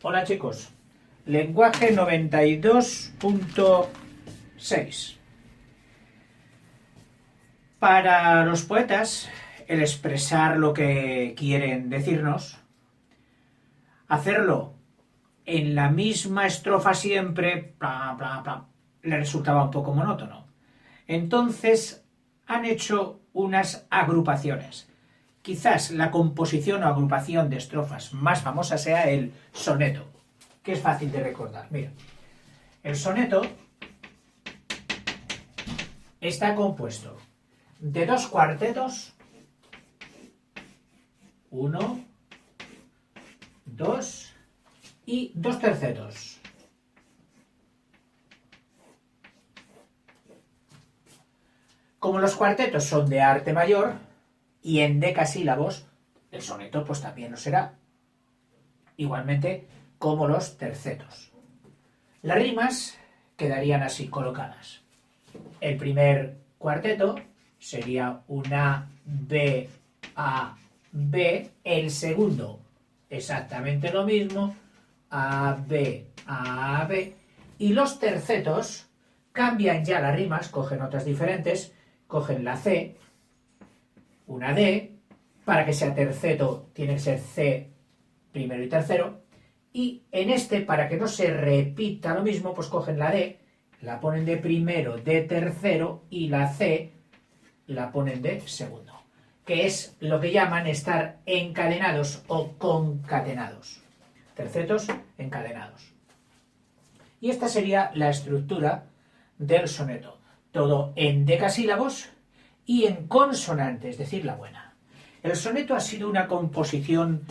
Hola chicos, lenguaje 92.6. Para los poetas, el expresar lo que quieren decirnos, hacerlo en la misma estrofa siempre, bla, bla, bla, le resultaba un poco monótono. Entonces han hecho unas agrupaciones. Quizás la composición o agrupación de estrofas más famosa sea el soneto, que es fácil de recordar. Mira, el soneto está compuesto de dos cuartetos, 1, 2 y 2 tercetos. Como los cuartetos son de arte mayor y en decasílabos, el soneto pues también lo será. Igualmente como los tercetos. Las rimas quedarían así colocadas. El primer cuarteto sería una B, A, B. El segundo, exactamente lo mismo, A, B, A, B. Y los tercetos cambian ya las rimas, cogen otras diferentes, cogen la C, una D, para que sea terceto tiene que ser C primero y tercero, y en este, para que no se repita lo mismo, pues cogen la D, la ponen de primero, de tercero, y la C la ponen de segundo, que es lo que llaman estar encadenados o concatenados. Tercetos encadenados. Y esta sería la estructura del soneto. Todo en decasílabos y en consonante, es decir, la buena. El soneto ha sido una composición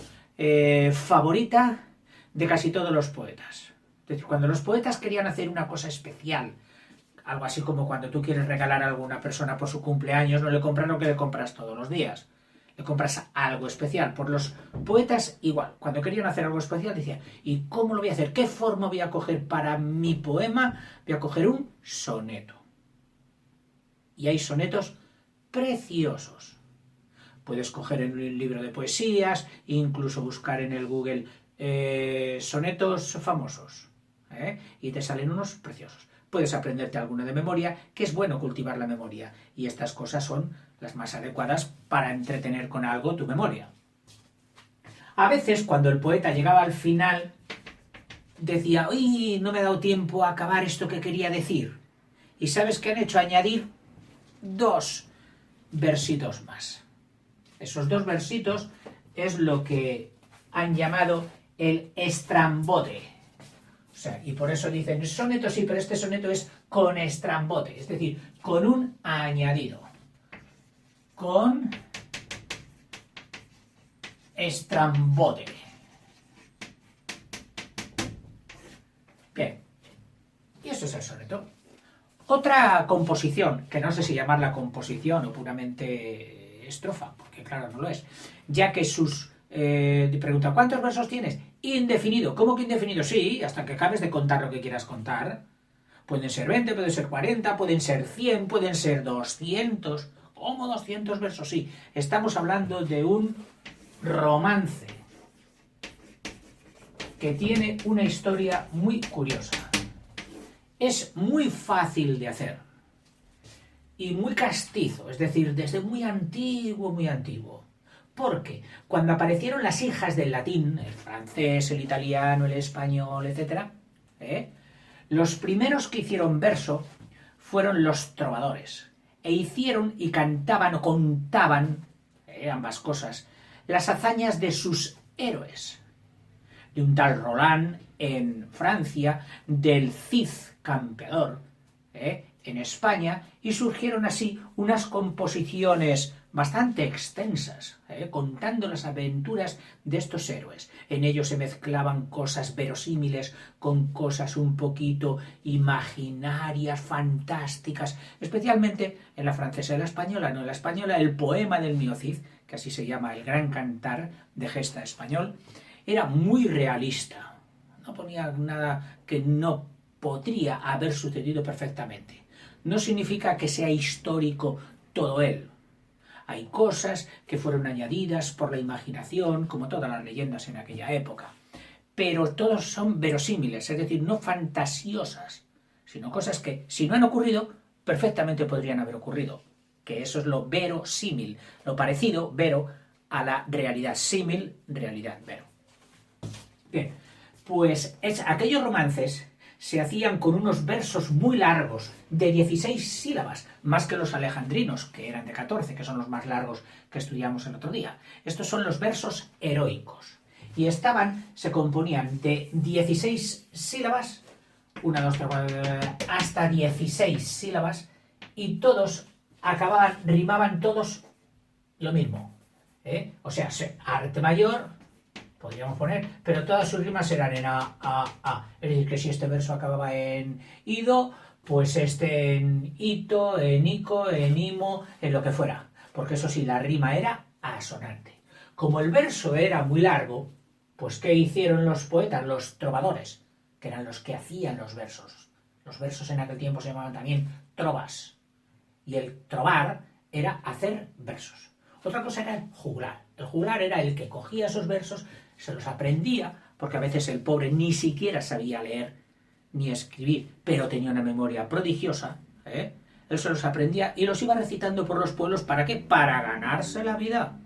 favorita de casi todos los poetas. Es decir, cuando los poetas querían hacer una cosa especial, algo así como cuando tú quieres regalar a alguna persona por su cumpleaños, no le compras lo que le compras todos los días. Le compras algo especial. Por los poetas igual. Cuando querían hacer algo especial decían, ¿y cómo lo voy a hacer? ¿Qué forma voy a coger para mi poema? Voy a coger un soneto. Y hay sonetos preciosos. Puedes coger en un libro de poesías, incluso buscar en el Google sonetos famosos, y te salen unos preciosos. Puedes aprenderte alguno de memoria, que es bueno cultivar la memoria, y estas cosas son las más adecuadas para entretener con algo tu memoria. A veces, cuando el poeta llegaba al final, decía, uy, no me ha dado tiempo a acabar esto que quería decir. ¿Y sabes qué han hecho? Añadir 2 versitos más. Esos 2 versitos es lo que han llamado el estrambote. O sea, y por eso dicen soneto sí, pero este soneto es con estrambote, es decir, con un añadido. Con estrambote. Bien. Y eso es el soneto. Otra composición, que no sé si llamarla composición o puramente estrofa, porque claro, no lo es, ya que te pregunta, ¿cuántos versos tienes? Indefinido. ¿Cómo que indefinido? Sí, hasta que acabes de contar lo que quieras contar. Pueden ser 20, pueden ser 40, pueden ser 100, pueden ser 200. ¿Cómo 200 versos? Sí, estamos hablando de un romance que tiene una historia muy curiosa. Es muy fácil de hacer y muy castizo, es decir, desde muy antiguo. Porque cuando aparecieron las hijas del latín, el francés, el italiano, el español, etc., los primeros que hicieron verso fueron los trovadores. E hicieron y cantaban o contaban, ambas cosas, las hazañas de sus héroes. De un tal Roland en Francia, del Cid campeador en España, y surgieron así unas composiciones bastante extensas, contando las aventuras de estos héroes. En ellos se mezclaban cosas verosímiles con cosas un poquito imaginarias, fantásticas, especialmente en la francesa y la española. No, en la española, el poema del mío Cid, que así se llama el gran cantar de gesta español, era muy realista. No ponía nada que no podría haber sucedido perfectamente. No significa que sea histórico todo él. Hay cosas que fueron añadidas por la imaginación, como todas las leyendas en aquella época. pero todos son verosímiles, es decir, no fantasiosas, sino cosas que, si no han ocurrido, perfectamente podrían haber ocurrido, que eso es lo verosímil, lo parecido, vero, a la realidad, símil, realidad, vero. Bien, pues aquellos romances se hacían con unos versos muy largos, de 16 sílabas, más que los alejandrinos, que eran de 14, que son los más largos que estudiamos el otro día. Estos son los versos heroicos. Y se componían de 16 sílabas, 1, 2, 3, 4, hasta 16 sílabas, y todos rimaban todos lo mismo. O sea, arte mayor, podríamos poner, pero todas sus rimas eran en a. Es decir, que si este verso acababa en ido, pues este en ito, en ico, en imo, en lo que fuera. Porque eso sí, la rima era asonante. Como el verso era muy largo, pues ¿qué hicieron los poetas, los trovadores? Que eran los que hacían los versos. Los versos en aquel tiempo se llamaban también trovas. Y el trovar era hacer versos. Otra cosa era el juglar. El juglar era el que cogía esos versos, se los aprendía, porque a veces el pobre ni siquiera sabía leer ni escribir, pero tenía una memoria prodigiosa, Él se los aprendía y los iba recitando por los pueblos. ¿Para qué? Para ganarse la vida.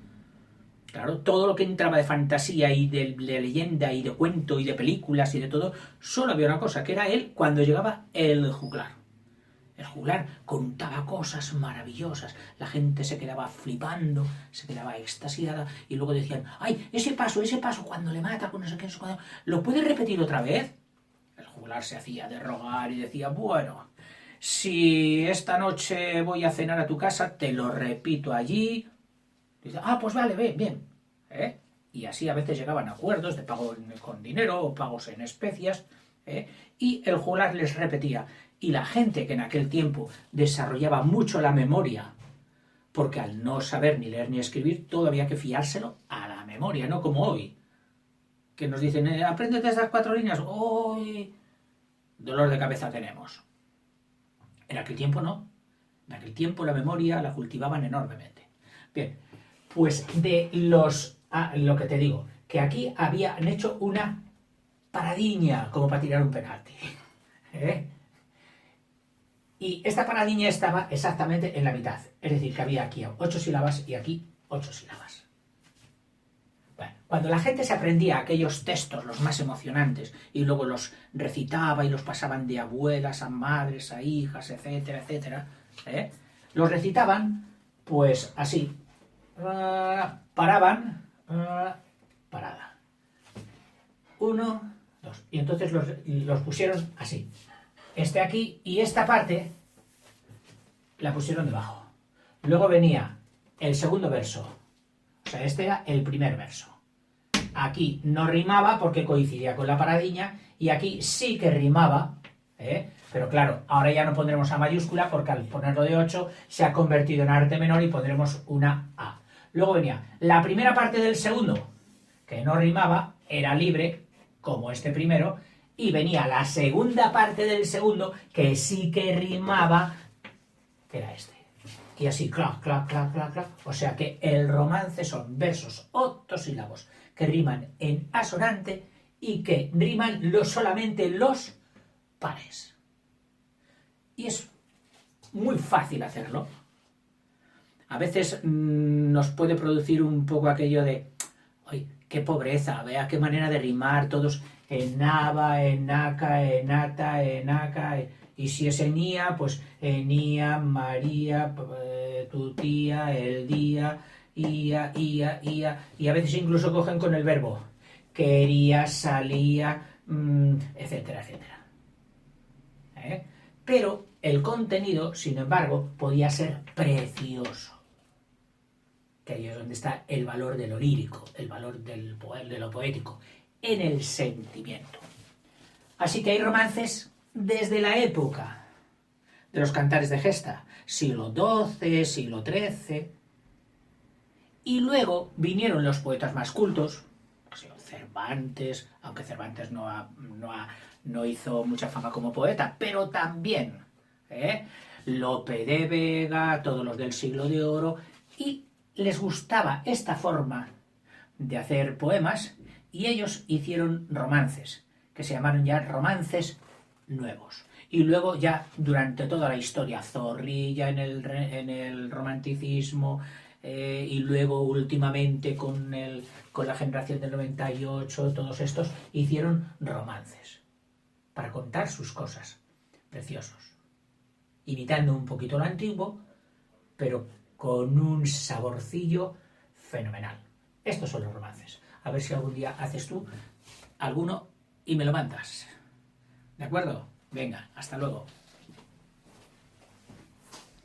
Claro, todo lo que entraba de fantasía y de leyenda y de cuento y de películas y de todo, solo había una cosa, que era él cuando llegaba el juglar. El juglar contaba cosas maravillosas, la gente se quedaba flipando, se quedaba extasiada y luego decían, ¡ay, ese paso, cuando le mata con no sé qué, ¿lo puedes repetir otra vez? El juglar se hacía de rogar y decía, bueno, si esta noche voy a cenar a tu casa, te lo repito allí. Dice, pues vale, bien. Y así a veces llegaban a acuerdos de pago con dinero o pagos en especias, y el juglar les repetía. Y la gente que en aquel tiempo desarrollaba mucho la memoria, porque al no saber ni leer ni escribir, todo había que fiárselo a la memoria, no como hoy, que nos dicen, apréndete estas 4 líneas, ¡uy! Dolor de cabeza tenemos. En aquel tiempo no. En aquel tiempo la memoria la cultivaban enormemente. Bien, pues lo que te digo, que aquí habían hecho una paradiña como para tirar un penalti. Y esta paradiña estaba exactamente en la mitad. Es decir, que había aquí 8 sílabas y aquí 8 sílabas. Bueno, cuando la gente se aprendía aquellos textos, los más emocionantes, y luego los recitaba y los pasaban de abuelas a madres, a hijas, etcétera, etcétera, los recitaban, pues así. Paraban, parada. 1, 2. Y entonces los pusieron así. Este aquí y esta parte la pusieron debajo. Luego venía el segundo verso. O sea, este era el primer verso. Aquí no rimaba porque coincidía con la paradiña y aquí sí que rimaba, pero claro, ahora ya no pondremos A mayúscula porque al ponerlo de 8 se ha convertido en arte menor y pondremos una A. Luego venía la primera parte del segundo, que no rimaba, era libre, como este primero, y venía la segunda parte del segundo, que sí que rimaba, que era este. Y así, clac, clac, clac, clac, clac. O sea que el romance son versos octosílabos que riman en asonante y que riman solamente los pares. Y es muy fácil hacerlo. A veces nos puede producir un poco aquello de, ¡ay, qué pobreza! Vea qué manera de rimar todos enaba, enaca, enata, enaca. Y si es enía, pues enía, María, tu tía, el día, ia. Y a veces incluso cogen con el verbo quería, salía, etcétera, etcétera. Pero el contenido, sin embargo, podía ser precioso. Que ahí es donde está el valor de lo lírico, el valor de lo poético, en el sentimiento. Así que hay romances desde la época de los cantares de gesta, siglo XII, siglo XIII, y luego vinieron los poetas más cultos, Cervantes, aunque Cervantes no hizo mucha fama como poeta, pero también Lope de Vega, todos los del siglo de oro, y les gustaba esta forma de hacer poemas Y ellos hicieron romances, que se llamaron ya romances nuevos. Y luego ya durante toda la historia, Zorrilla en el romanticismo, y luego últimamente con la generación del 98, todos estos hicieron romances para contar sus cosas, preciosos, imitando un poquito lo antiguo, pero con un saborcillo fenomenal. Estos son los romances. A ver si algún día haces tú alguno y me lo mandas. ¿De acuerdo? Venga, hasta luego.